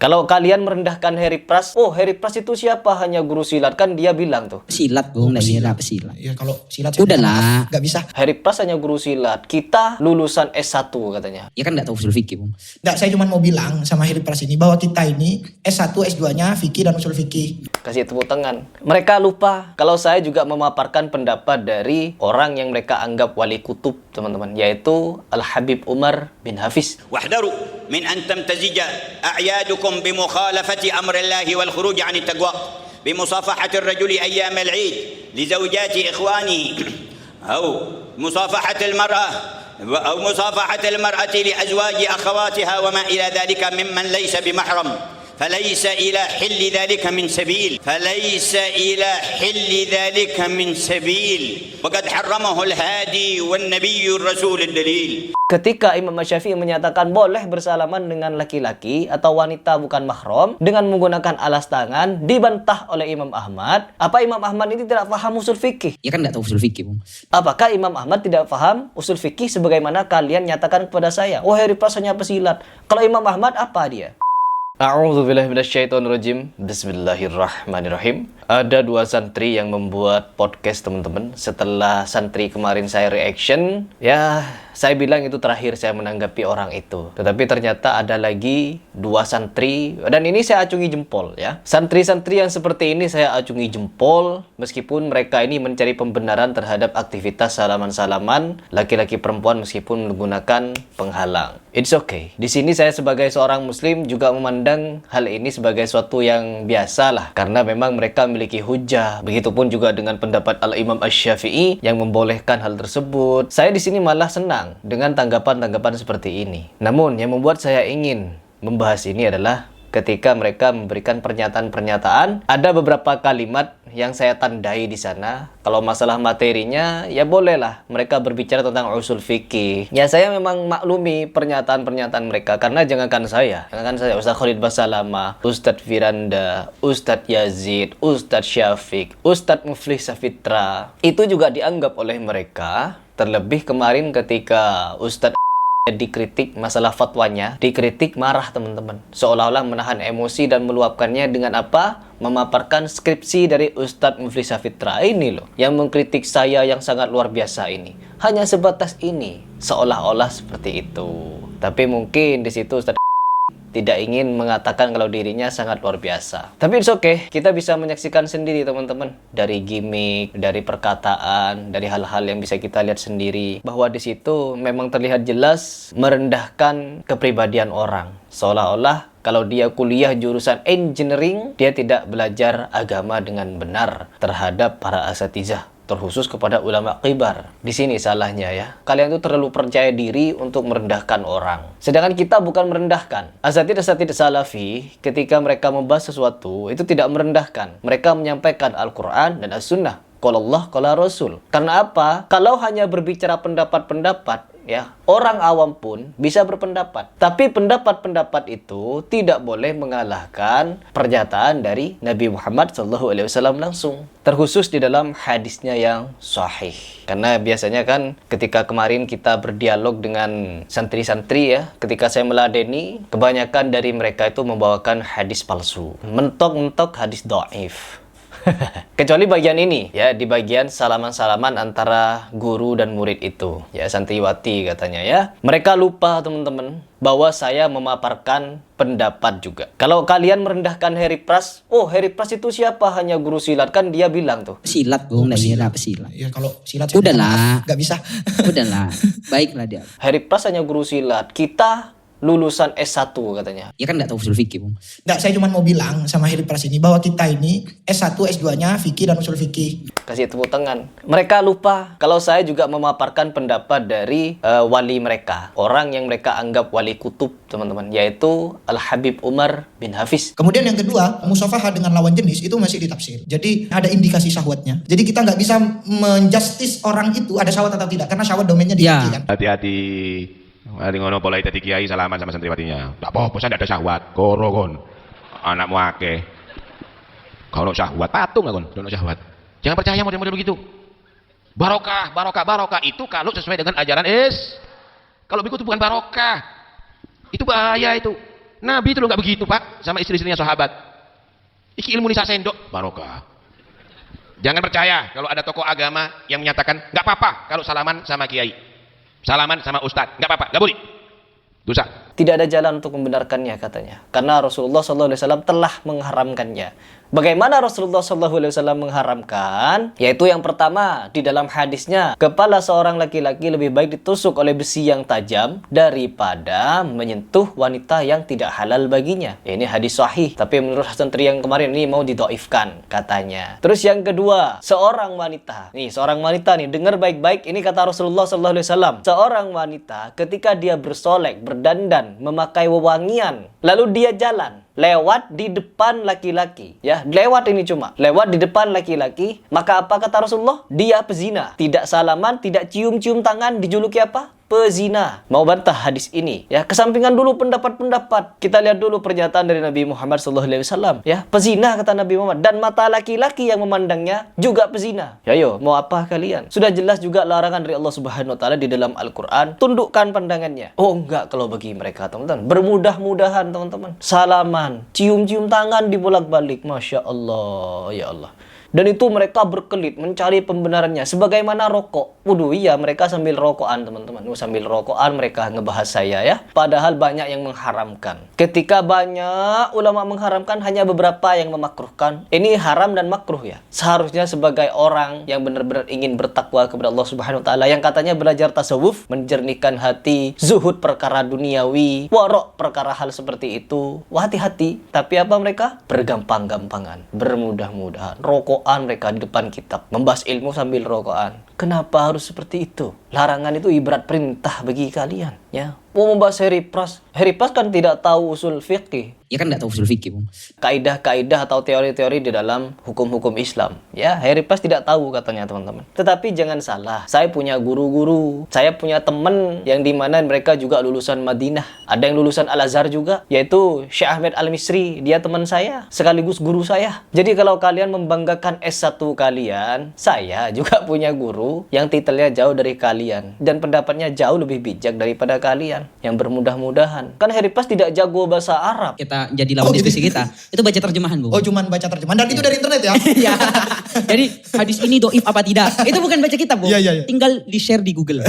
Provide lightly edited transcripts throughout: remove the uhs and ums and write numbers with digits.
Kalau kalian merendahkan Harry Pras, oh Harry Pras itu siapa? Hanya guru silat, kan dia bilang tuh. Silat Bung, nggak pesilat. Ya kalau silat Udahlah. nggak bisa. Harry Pras hanya guru silat, kita lulusan S1 katanya. Ya kan nggak tahu usul fikih Bung. Nggak, saya cuma mau bilang sama Harry Pras ini bahwa kita ini S1, S2-nya fikih dan usul fikih. Kasih tepuk tangan. Mereka lupa kalau saya juga memaparkan pendapat dari orang yang mereka anggap wali kutub, teman-teman, yaitu Al-Habib Umar bin Hafiz. واحذروا من أن تمتزج أعيادكم بمخالفة أمر الله والخروج عن التقوى بمصافحة الرجل أيام العيد لزوجات إخوانه أو مصافحة المرأة لأزواج أخواتها وما إلى ذلك ممن ليس بمحرم فليس إلى حل ذلك من سبيل وقد حرمه الهادي والنبي الرسول الدليل. Ketika Imam Syafi'i menyatakan boleh bersalaman dengan laki-laki atau wanita bukan mahram dengan menggunakan alas tangan, dibantah oleh Imam Ahmad. Apa Imam Ahmad ini tidak paham usul fikih? Ya kan nggak tahu usul fikih Bung. Apakah Imam Ahmad tidak paham usul fikih sebagaimana kalian nyatakan kepada saya? Oh Harry Pras hanya pesilat. Kalau Imam Ahmad apa dia? A'udzubillahi minasyaitonirrajim. Bismillahirrahmanirrahim. Ada dua santri yang membuat podcast, teman-teman. Setelah santri kemarin saya reaction, ya saya bilang itu terakhir saya menanggapi orang itu. Tetapi ternyata ada lagi dua santri, dan ini saya acungi jempol ya. Santri-santri yang seperti ini saya acungi jempol, meskipun mereka ini mencari pembenaran terhadap aktivitas salaman-salaman laki-laki perempuan meskipun menggunakan penghalang. It's okay. Di sini saya sebagai seorang muslim juga memandang hal ini sebagai suatu yang biasa lah, karena memang mereka memiliki hujah. Begitupun juga dengan pendapat Al-Imam Asy-Syafi'i yang membolehkan hal tersebut. Saya di sini malah senang dengan tanggapan-tanggapan seperti ini. Namun yang membuat saya ingin membahas ini adalah ketika mereka memberikan pernyataan-pernyataan, ada beberapa kalimat yang saya tandai di sana. Kalau masalah materinya, ya bolehlah mereka berbicara tentang usul fikih. Ya saya memang maklumi pernyataan-pernyataan mereka, karena jangankan saya, Ustaz Khalid Basalamah, Ustadz Firanda, Ustadz Yazid, Ustadz Syafiq, Ustadz Muflih Safitra, itu juga dianggap oleh mereka. Terlebih kemarin ketika Ustadz dikritik masalah fatwanya, dikritik marah teman-teman, seolah-olah menahan emosi dan meluapkannya dengan apa? Memaparkan skripsi dari Ustadz Muflih Safitra ini loh, yang mengkritik saya yang sangat luar biasa ini. Hanya sebatas ini, seolah-olah seperti itu. Tapi mungkin di situ Ustadz tidak ingin mengatakan kalau dirinya sangat luar biasa. Tapi it's okay, kita bisa menyaksikan sendiri teman-teman, dari gimmick, dari perkataan, dari hal-hal yang bisa kita lihat sendiri, bahwa di situ memang terlihat jelas merendahkan kepribadian orang. Seolah-olah kalau dia kuliah jurusan engineering, dia tidak belajar agama dengan benar terhadap para asatizah, terkhusus kepada ulama kibar. Di sini salahnya ya. Kalian tuh terlalu percaya diri untuk merendahkan orang. Sedangkan kita bukan merendahkan. Asatidz salafi ketika mereka membahas sesuatu itu tidak merendahkan. Mereka menyampaikan Al-Quran dan As-Sunnah. Qala Allah, qala Rasul. Karena apa? Kalau hanya berbicara pendapat-pendapat, ya, orang awam pun bisa berpendapat. Tapi pendapat-pendapat itu tidak boleh mengalahkan pernyataan dari Nabi Muhammad SAW langsung. Terkhusus di dalam hadisnya yang sahih. Karena biasanya kan ketika kemarin kita berdialog dengan santri-santri ya, ketika saya meladeni, kebanyakan dari mereka itu membawakan hadis palsu. Mentok-mentok hadis dhaif. Kecuali bagian ini ya, di bagian salaman-salaman antara guru dan murid itu ya, santriwati katanya ya. Mereka lupa teman-teman bahwa saya memaparkan pendapat juga. Kalau kalian merendahkan Harry Pras, oh Harry Pras itu siapa? Hanya guru silat, kan dia bilang tuh. Silat Bung, nggak pesilat. Ya kalau silat udahlah, nggak bisa. Udahlah, baiklah dia. Harry Pras hanya guru silat, kita lulusan S1 katanya. Ya kan nggak tahu usul fikih Bung. Nggak, saya cuma mau bilang sama Harry Pras ini bahwa kita ini S1, S2-nya fikih dan usul fikih. Kasih tepuk tangan. Mereka lupa kalau saya juga memaparkan pendapat dari wali mereka, orang yang mereka anggap wali kutub, teman-teman, yaitu Al-Habib Umar bin Hafiz. Kemudian yang kedua, musafahah dengan lawan jenis itu masih ditafsir. Jadi ada indikasi syahwatnya. Jadi kita nggak bisa menjustis orang itu ada syahwat atau tidak, karena syahwat domainnya di hati kan. Hati-hati. Hari ngono polai tadi kiai salaman sama santriwatinya. Tak apa-apa, saya tidak ada syahwat. Koro kon. Anakmu akeh. Kalau syahwat patung lah kon, dono syahwat. Jangan percaya model-model begitu. Barokah, barokah, barokah itu kalau sesuai dengan ajaran kalau begitu bukan barokah. Itu bahaya itu. Nabi itu loh nggak begitu Pak sama istri-istrinya sahabat. Iki ilmu nisa sendok barokah. Jangan percaya kalau ada tokoh agama yang menyatakan nggak apa-apa kalau salaman sama kiai, salaman sama ustadz, nggak apa-apa, nggak boleh. Dosa. Tidak ada jalan untuk membenarkannya katanya. Karena Rasulullah SAW telah mengharamkannya. Bagaimana Rasulullah SAW mengharamkan? Yaitu yang pertama, di dalam hadisnya, kepala seorang laki-laki lebih baik ditusuk oleh besi yang tajam daripada menyentuh wanita yang tidak halal baginya. Ya, ini hadis sahih. Tapi menurut Hasan Tri yang kemarin ini mau didoifkan katanya. Terus yang kedua, seorang wanita. Nih, seorang wanita nih, dengar baik-baik. Ini kata Rasulullah SAW. Seorang wanita ketika dia bersolek, berdandan, memakai wewangian, lalu dia jalan lewat di depan laki-laki, ya, lewat ini cuma lewat di depan laki-laki, maka apa kata Rasulullah? Dia pezina. Tidak salaman, tidak cium-cium tangan, dijuluki apa? Pezina. Mau bantah hadis ini, ya, kesampingan dulu pendapat-pendapat. Kita lihat dulu pernyataan dari Nabi Muhammad SAW, ya, pezina kata Nabi Muhammad, dan mata laki-laki yang memandangnya juga pezina. Ya yo, mau apa kalian? Sudah jelas juga larangan dari Allah Subhanahu wa taala di dalam Al-Qur'an, tundukkan pandangannya. Oh enggak kalau bagi mereka teman-teman. Bermudah-mudahan teman-teman. Salaman, cium-cium tangan dibolak-balik. Masya Allah, ya Allah. Dan itu mereka berkelit mencari pembenarannya. Sebagaimana rokok. Waduh, iya, mereka sambil rokokan teman-teman. Sambil rokokan mereka ngebahas saya, ya. Padahal banyak yang mengharamkan. Ketika banyak ulama mengharamkan, hanya beberapa yang memakruhkan. Ini haram dan makruh, ya. Seharusnya sebagai orang yang benar-benar ingin bertakwa kepada Allah Subhanahu wa taala, yang katanya belajar tasawuf, menjernihkan hati, zuhud perkara duniawi, warok perkara hal seperti itu. Wah, hati-hati. Tapi apa mereka? Bergampang-gampangan, bermudah-mudahan. Rokokan mereka di depan kitab, membahas ilmu sambil rokokan. Kenapa harus seperti itu? Larangan itu ibarat perintah bagi kalian, ya. Mau membahas Harry Pras kan tidak tahu usul fikih. Ya kan nggak tahu usul fikih, Bung. Kaidah-kaidah atau teori-teori di dalam hukum-hukum Islam. Ya, Harry Pras tidak tahu katanya teman-teman. Tetapi jangan salah, saya punya guru-guru, saya punya teman yang dimana mereka juga lulusan Madinah. Ada yang lulusan Al-Azhar juga, yaitu Syekh Ahmed Al-Misri. Dia teman saya, sekaligus guru saya. Jadi kalau kalian membanggakan S1 kalian, saya juga punya guru yang titelnya jauh dari kalian. Dan pendapatnya jauh lebih bijak daripada kalian. Yang bermudah-mudahan. Kan Harry Pras tidak jago bahasa Arab. Kita jadi lawan diskusi kita. Itu baca terjemahan, Bung. Oh, cuman baca terjemahan. Dan itu dari internet ya? Iya. Jadi hadis ini doif apa tidak? Itu bukan baca kitab, Bung. Iya. Tinggal di-share di Google.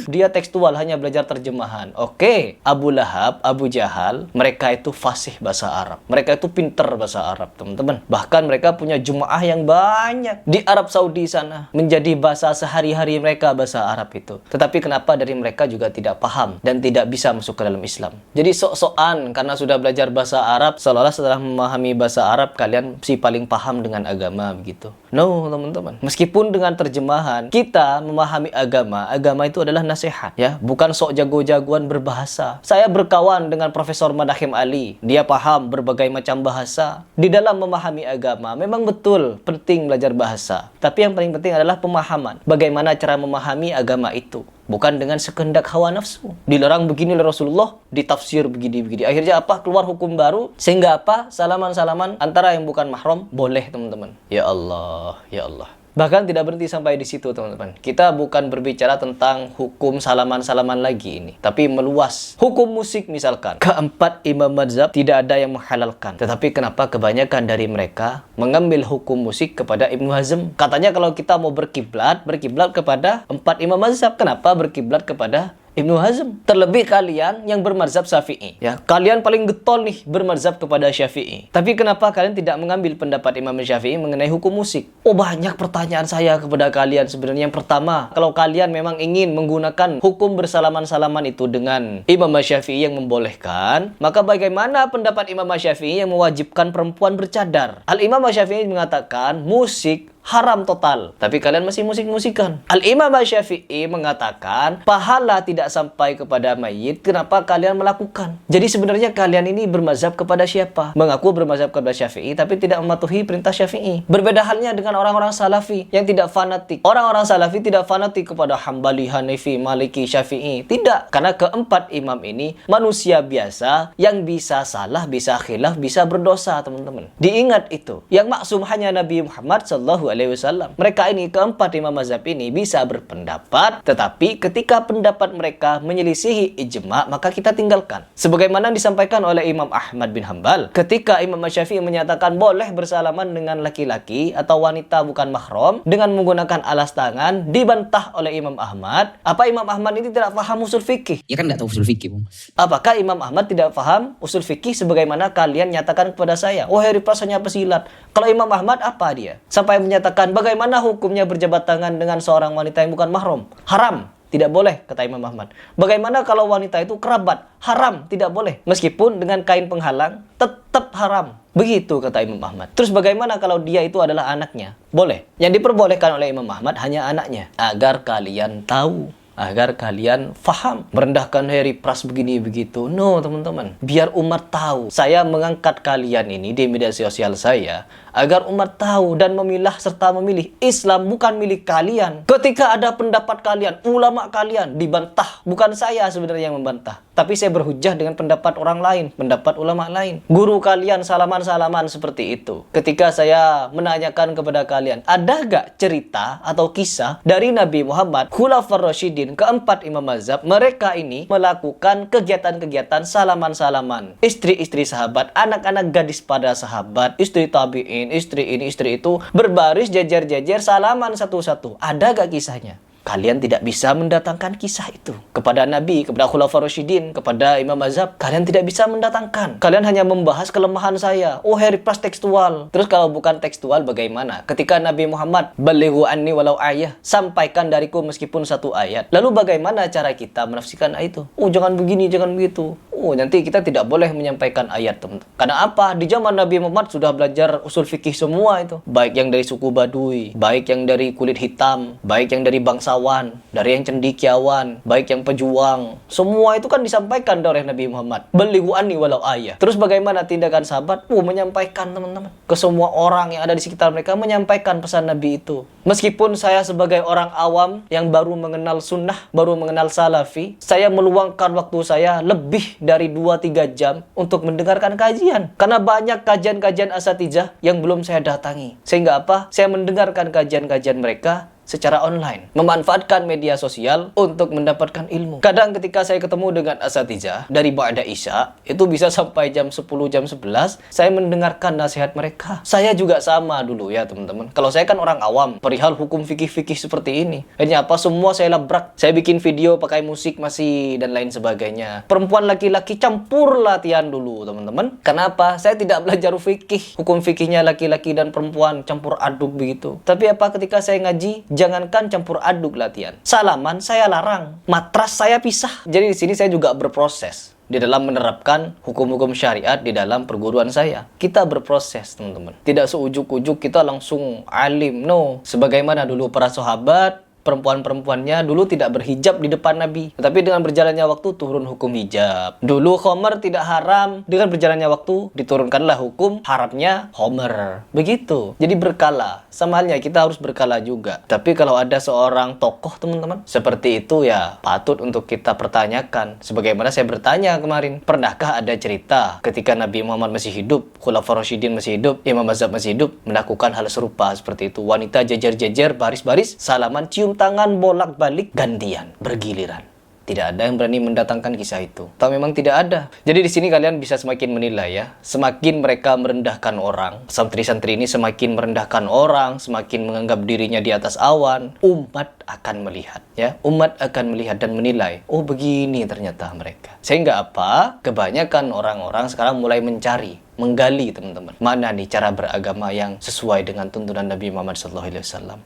Dia tekstual, hanya belajar terjemahan. Oke, Abu Lahab, Abu Jahal, mereka itu fasih bahasa Arab. Mereka itu pinter bahasa Arab, teman-teman. Bahkan mereka punya jemaah yang banyak di Arab Saudi sana. Menjadi bahasa sehari-hari mereka bahasa Arab itu. Tetapi kenapa dari mereka juga tidak paham dan tidak bisa masuk ke dalam Islam. Jadi sok-sokan karena sudah belajar bahasa Arab, seolah-olah setelah memahami bahasa Arab, kalian si paling paham dengan agama begitu. No, teman-teman. Meskipun dengan terjemahan, kita memahami agama itu adalah nasihat, ya, bukan sok jago-jagoan berbahasa. Saya berkawan dengan Profesor Madahim Ali. Dia paham berbagai macam bahasa. Di dalam memahami agama, memang betul penting belajar bahasa. Tapi yang paling penting adalah pemahaman. Bagaimana cara memahami agama itu. Bukan dengan sekehendak hawa nafsu. Dilarang begini oleh Rasulullah, ditafsir begini-begini. Akhirnya apa? Keluar hukum baru. Sehingga apa? Salaman-salaman antara yang bukan mahram boleh, teman-teman. Ya Allah, ya Allah. Bahkan tidak berhenti sampai di situ, teman-teman. Kita bukan berbicara tentang hukum salaman-salaman lagi ini, tapi meluas. Hukum musik misalkan. Keempat imam mazhab tidak ada yang menghalalkan. Tetapi kenapa kebanyakan dari mereka mengambil hukum musik kepada Ibnu Hazm? Katanya kalau kita mau berkiblat kepada empat imam mazhab. Kenapa berkiblat kepada Ibnu Hazm? Terlebih kalian yang bermazhab Syafi'i, ya, kalian paling getol nih bermazhab kepada Syafi'i. Tapi kenapa kalian tidak mengambil pendapat Imam Syafi'i mengenai hukum musik? Oh, banyak pertanyaan saya kepada kalian sebenarnya. Yang pertama, kalau kalian memang ingin menggunakan hukum bersalaman-salaman itu dengan Imam Syafi'i yang membolehkan, maka bagaimana pendapat Imam Syafi'i yang mewajibkan perempuan bercadar? Al-Imam Syafi'i mengatakan musik haram total. Tapi kalian masih musik-musikan. Al-Imam Syafi'i mengatakan pahala tidak sampai kepada mayit. Kenapa kalian melakukan? Jadi sebenarnya kalian ini bermazhab kepada siapa? Mengaku bermazhab kepada Syafi'i tapi tidak mematuhi perintah Syafi'i. Berbeda halnya dengan orang-orang Salafi yang tidak fanatik. Orang-orang Salafi tidak fanatik kepada Hambali, Hanafi, Maliki, Syafi'i. Tidak. Karena keempat imam ini manusia biasa yang bisa salah, bisa khilaf, bisa berdosa, teman-teman. Diingat itu. Yang maksum hanya Nabi Muhammad SAW SAW. Mereka ini, keempat imam mazhab ini bisa berpendapat, tetapi ketika pendapat mereka menyelisihi ijma, maka kita tinggalkan. Sebagaimana disampaikan oleh Imam Ahmad bin Hanbal, ketika Imam Syafi'i menyatakan boleh bersalaman dengan laki-laki atau wanita bukan mahram dengan menggunakan alas tangan, dibantah oleh Imam Ahmad. Apa Imam Ahmad ini tidak paham usul fikih? Ya kan nggak tahu usul fikih, Bung. Apakah Imam Ahmad tidak paham usul fikih sebagaimana kalian nyatakan kepada saya? Oh, hari prasanya pesilat. Kalau Imam Ahmad apa dia? Sampai menyatakan bagaimana hukumnya berjabat tangan dengan seorang wanita yang bukan mahram? Haram. Tidak boleh, kata Imam Ahmad. Bagaimana kalau wanita itu kerabat? Haram, tidak boleh. Meskipun dengan kain penghalang, tetap haram. Begitu kata Imam Ahmad. Terus bagaimana kalau dia itu adalah anaknya? Boleh. Yang diperbolehkan oleh Imam Ahmad hanya anaknya. Agar kalian tahu, agar kalian faham. Merendahkan Harry Pras begini begitu. No, teman-teman. Biar umat tahu. Saya mengangkat kalian ini di media sosial saya agar umat tahu dan memilah serta memilih. Islam bukan milik kalian. Ketika ada pendapat kalian, ulama kalian dibantah. Bukan saya sebenarnya yang membantah, tapi saya berhujah dengan pendapat orang lain, pendapat ulama lain. Guru kalian salaman-salaman seperti itu. Ketika saya menanyakan kepada kalian, ada gak cerita atau kisah dari Nabi Muhammad, Khulafaur Rasyidin, keempat imam mazhab, mereka ini melakukan kegiatan-kegiatan salaman-salaman. Istri-istri sahabat, anak-anak gadis pada sahabat, istri tabi'in, istri ini, istri itu, berbaris jajar-jajar salaman satu-satu. Ada gak kisahnya? Kalian tidak bisa mendatangkan kisah itu kepada Nabi, kepada Khulafaur Rasyidin, kepada imam mazhab. Kalian tidak bisa mendatangkan. Kalian hanya membahas kelemahan saya. Oh, Harry Pras tekstual. Terus kalau bukan tekstual bagaimana? Ketika Nabi Muhammad, balighu anni walau ayah, sampaikan dariku meskipun satu ayat. Lalu bagaimana cara kita menafsirkan ayat itu? Oh, jangan begini, jangan begitu. Oh, nanti kita tidak boleh menyampaikan ayat, teman-teman. Karena apa? Di zaman Nabi Muhammad sudah belajar usul fikih semua itu. Baik yang dari suku Baduy, baik yang dari kulit hitam, baik yang dari bangsawan, dari yang cendekiawan, baik yang pejuang. Semua itu kan disampaikan oleh Nabi Muhammad. Balighu anni walau ayah. Terus bagaimana tindakan sahabat? Menyampaikan, teman-teman. Ke semua orang yang ada di sekitar mereka, menyampaikan pesan Nabi itu. Meskipun saya sebagai orang awam yang baru mengenal sunnah, baru mengenal salafi, saya meluangkan waktu saya lebih dari 2-3 jam untuk mendengarkan kajian. Karena banyak kajian-kajian asatijah yang belum saya datangi. Sehingga apa? Saya mendengarkan kajian-kajian mereka secara online, memanfaatkan media sosial untuk mendapatkan ilmu. Kadang ketika saya ketemu dengan asatijah dari ba'da isya, itu bisa sampai jam 10, jam 11, saya mendengarkan nasihat mereka. Saya juga sama dulu ya, teman-teman. Kalau saya kan orang awam, perihal hukum fikih-fikih seperti ini. Hanya apa, semua saya labrak. Saya bikin video pakai musik masih dan lain sebagainya. Perempuan laki-laki campur latihan dulu, teman-teman. Kenapa? Saya tidak belajar fikih. Hukum fikihnya laki-laki dan perempuan campur aduk begitu. Tapi apa, ketika saya ngaji, jangankan campur aduk latihan. Salaman saya larang, matras saya pisah. Jadi di sini saya juga berproses di dalam menerapkan hukum-hukum syariat di dalam perguruan saya. Kita berproses, teman-teman. Tidak seujuk-ujuk kita langsung alim. No, sebagaimana dulu para sahabat, perempuan-perempuannya dulu tidak berhijab di depan Nabi. Tetapi dengan berjalannya waktu turun hukum hijab. Dulu khomer tidak haram, dengan berjalannya waktu diturunkanlah hukum haramnya khomer. Begitu. Jadi berkala. Sama halnya kita harus berkala juga. Tapi kalau ada seorang tokoh, teman-teman, seperti itu ya patut untuk kita pertanyakan. Sebagaimana saya bertanya kemarin, pernahkah ada cerita ketika Nabi Muhammad masih hidup, Khulafaur Rasyidin masih hidup, imam mazhab masih hidup, melakukan hal serupa seperti itu? Wanita jajar-jajar, baris-baris, salaman, cium tangan, bolak-balik, gantian, bergiliran. Tidak ada yang berani mendatangkan kisah itu. Atau memang tidak ada. Jadi di sini kalian bisa semakin menilai ya. Semakin mereka merendahkan orang, santri-santri ini semakin merendahkan orang, semakin menganggap dirinya di atas awan, umat akan melihat ya. Umat akan melihat dan menilai, oh begini ternyata mereka. Sehingga apa? Kebanyakan orang-orang sekarang mulai mencari, menggali, teman-teman, mana nih cara beragama yang sesuai dengan tuntunan Nabi Muhammad SAW,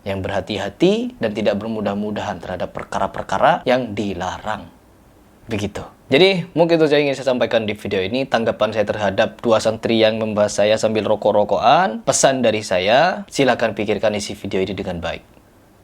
yang berhati-hati dan tidak bermudah-mudahan terhadap perkara-perkara yang dilarang. Begitu. Jadi mungkin itu yang ingin saya sampaikan di video ini. Tanggapan saya terhadap dua santri yang membahas saya sambil rokok-rokokan. Pesan dari saya, silakan pikirkan isi video ini dengan baik.